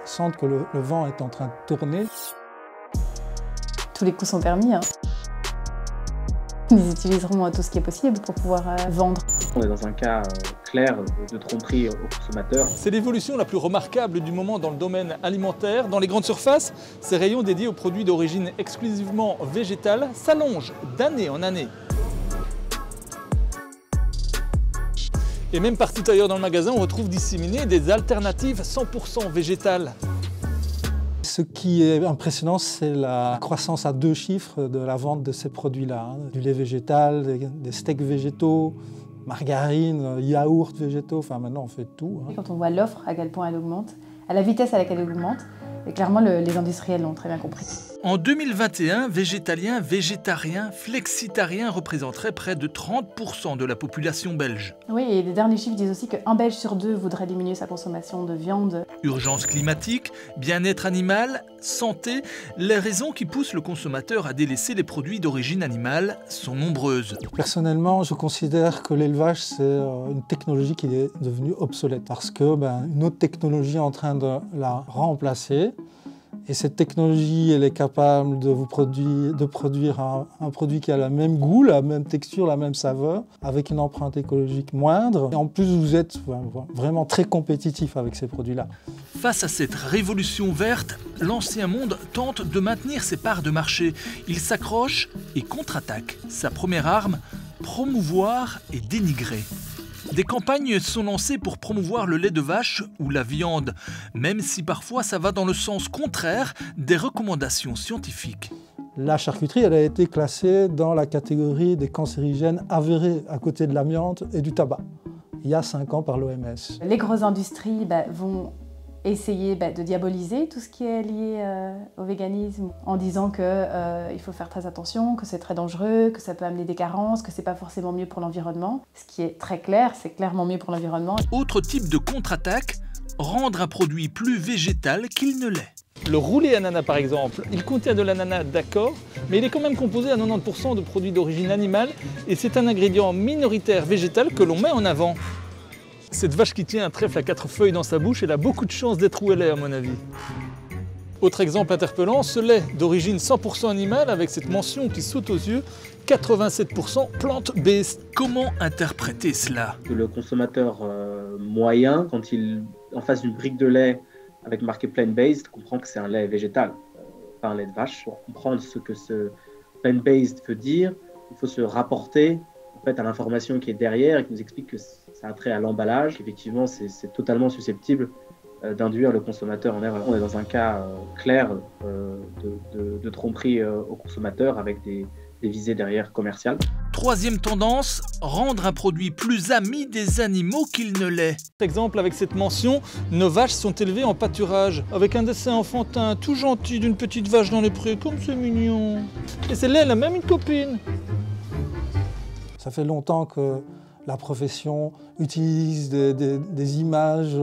sentent que le vent est en train de tourner. Tous les coups sont permis. Ils utiliseront tout ce qui est possible pour pouvoir vendre. On est dans un cas clair de tromperie au consommateur. C'est l'évolution la plus remarquable du moment dans le domaine alimentaire. Dans les grandes surfaces, ces rayons dédiés aux produits d'origine exclusivement végétale s'allongent d'année en année. Et même partout ailleurs dans le magasin, on retrouve disséminées des alternatives 100% végétales. Ce qui est impressionnant, c'est la croissance à 2 chiffres de la vente de ces produits-là. Du lait végétal, des steaks végétaux, margarine, yaourt végétaux, enfin maintenant on fait tout. Quand on voit l'offre, à quel point elle augmente, à la vitesse à laquelle elle augmente, et clairement les industriels l'ont très bien compris. En 2021, végétaliens, végétariens, flexitariens représenteraient près de 30% de la population belge. Oui, et les derniers chiffres disent aussi qu'un Belge sur 2 voudrait diminuer sa consommation de viande. Urgence climatique, bien-être animal, santé, les raisons qui poussent le consommateur à délaisser les produits d'origine animale sont nombreuses. Personnellement, je considère que l'élevage, c'est une technologie qui est devenue obsolète parce que une autre technologie est en train de la remplacer. Et cette technologie, elle est capable de produire un produit qui a le même goût, la même texture, la même saveur, avec une empreinte écologique moindre. Et en plus, vous êtes vraiment très compétitif avec ces produits-là. Face à cette révolution verte, l'ancien monde tente de maintenir ses parts de marché. Il s'accroche et contre-attaque. Sa première arme, promouvoir et dénigrer. Des campagnes sont lancées pour promouvoir le lait de vache ou la viande, même si parfois ça va dans le sens contraire des recommandations scientifiques. La charcuterie, elle a été classée dans la catégorie des cancérigènes avérés à côté de l'amiante et du tabac, il y a 5 ans par l'OMS. Les grosses industries vont essayer de diaboliser tout ce qui est lié au véganisme en disant qu'il faut faire très attention, que c'est très dangereux, que ça peut amener des carences, que c'est pas forcément mieux pour l'environnement. Ce qui est très clair, c'est clairement mieux pour l'environnement. Autre type de contre-attaque, rendre un produit plus végétal qu'il ne l'est. Le roulé ananas par exemple, il contient de l'ananas d'accord, mais il est quand même composé à 90% de produits d'origine animale et c'est un ingrédient minoritaire végétal que l'on met en avant. Cette vache qui tient un trèfle à 4 feuilles dans sa bouche, elle a beaucoup de chances d'être où elle est à mon avis. Autre exemple interpellant, ce lait d'origine 100% animale avec cette mention qui saute aux yeux, 87% plant-based. Comment interpréter cela? Le consommateur moyen, quand il en face d'une brique de lait avec marqué plant-based, comprend que c'est un lait végétal, pas un lait de vache. Pour comprendre ce que ce plant-based veut dire, il faut se rapporter à l'information qui est derrière et qui nous explique que ça a trait à l'emballage. Effectivement, c'est totalement susceptible d'induire le consommateur en erreur. On est dans un cas clair de tromperie au consommateur avec des visées derrière commerciales. Troisième tendance, rendre un produit plus ami des animaux qu'il ne l'est. Exemple avec cette mention, nos vaches sont élevées en pâturage, avec un dessin enfantin tout gentil d'une petite vache dans les prés, comme c'est mignon. Et celle-là, elle a même une copine. Ça fait longtemps que la profession utilise des images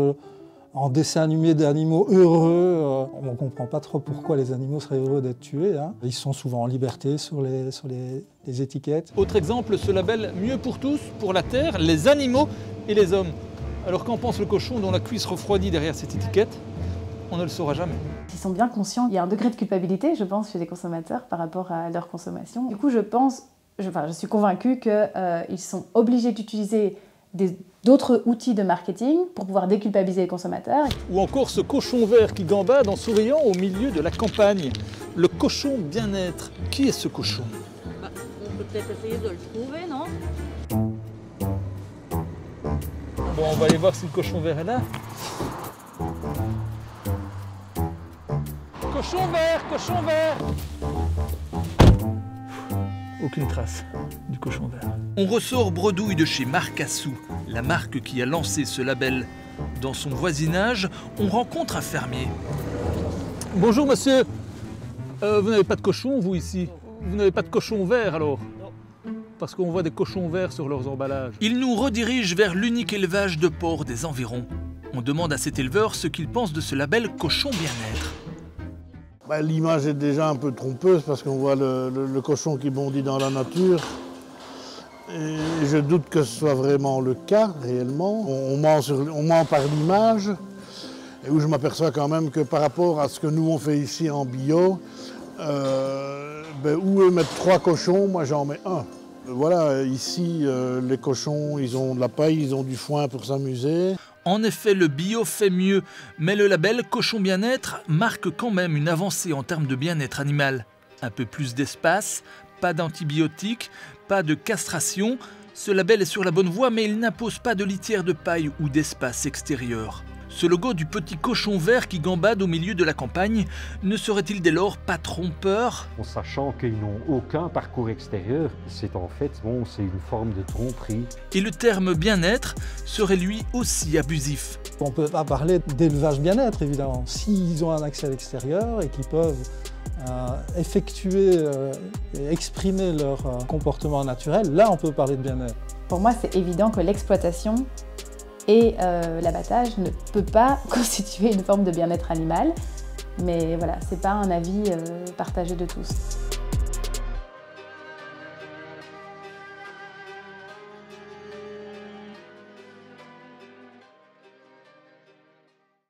en dessin animé d'animaux heureux. On ne comprend pas trop pourquoi les animaux seraient heureux d'être tués. Ils sont souvent en liberté sur les étiquettes. Autre exemple, ce label « Mieux pour tous, pour la terre, les animaux et les hommes ». Alors qu'en pense le cochon dont la cuisse refroidit derrière cette étiquette? On ne le saura jamais. Ils sont bien conscients. Il y a un degré de culpabilité, je pense, chez les consommateurs par rapport à leur consommation. Du coup, je suis convaincue qu'ils sont obligés d'utiliser d'autres outils de marketing pour pouvoir déculpabiliser les consommateurs. Ou encore ce cochon vert qui gambade en souriant au milieu de la campagne. Le cochon bien-être. Qui est ce cochon? On peut peut-être essayer de le trouver, non? Bon, on va aller voir si le cochon vert est là. Cochon vert, cochon vert! Aucune trace du cochon vert. On ressort bredouille de chez Marcassou, la marque qui a lancé ce label. Dans son voisinage, on rencontre un fermier. Bonjour monsieur, vous n'avez pas de cochon vous ici? Vous n'avez pas de cochon vert alors? Non. Parce qu'on voit des cochons verts sur leurs emballages. Il nous redirige vers l'unique élevage de porcs des environs. On demande à cet éleveur ce qu'il pense de ce label cochon bien-être. L'image est déjà un peu trompeuse parce qu'on voit le cochon qui bondit dans la nature. Et je doute que ce soit vraiment le cas, réellement. On ment par l'image. et où je m'aperçois quand même que par rapport à ce que nous on fait ici en bio, où eux mettent 3 cochons, moi j'en mets 1. Voilà, ici les cochons, ils ont de la paille, ils ont du foin pour s'amuser. En effet, le bio fait mieux, mais le label Cochon Bien-être marque quand même une avancée en termes de bien-être animal. Un peu plus d'espace, pas d'antibiotiques, pas de castration. Ce label est sur la bonne voie, mais il n'impose pas de litière de paille ou d'espace extérieur. Ce logo du petit cochon vert qui gambade au milieu de la campagne ne serait-il dès lors pas trompeur? En sachant qu'ils n'ont aucun parcours extérieur, c'est en fait c'est une forme de tromperie. Et le terme bien-être serait lui aussi abusif. On ne peut pas parler d'élevage bien-être évidemment. S'ils ont un accès à l'extérieur et qu'ils peuvent effectuer et exprimer leur comportement naturel, là on peut parler de bien-être. Pour moi c'est évident que l'exploitation et l'abattage ne peut pas constituer une forme de bien-être animal, mais voilà, c'est pas un avis partagé de tous.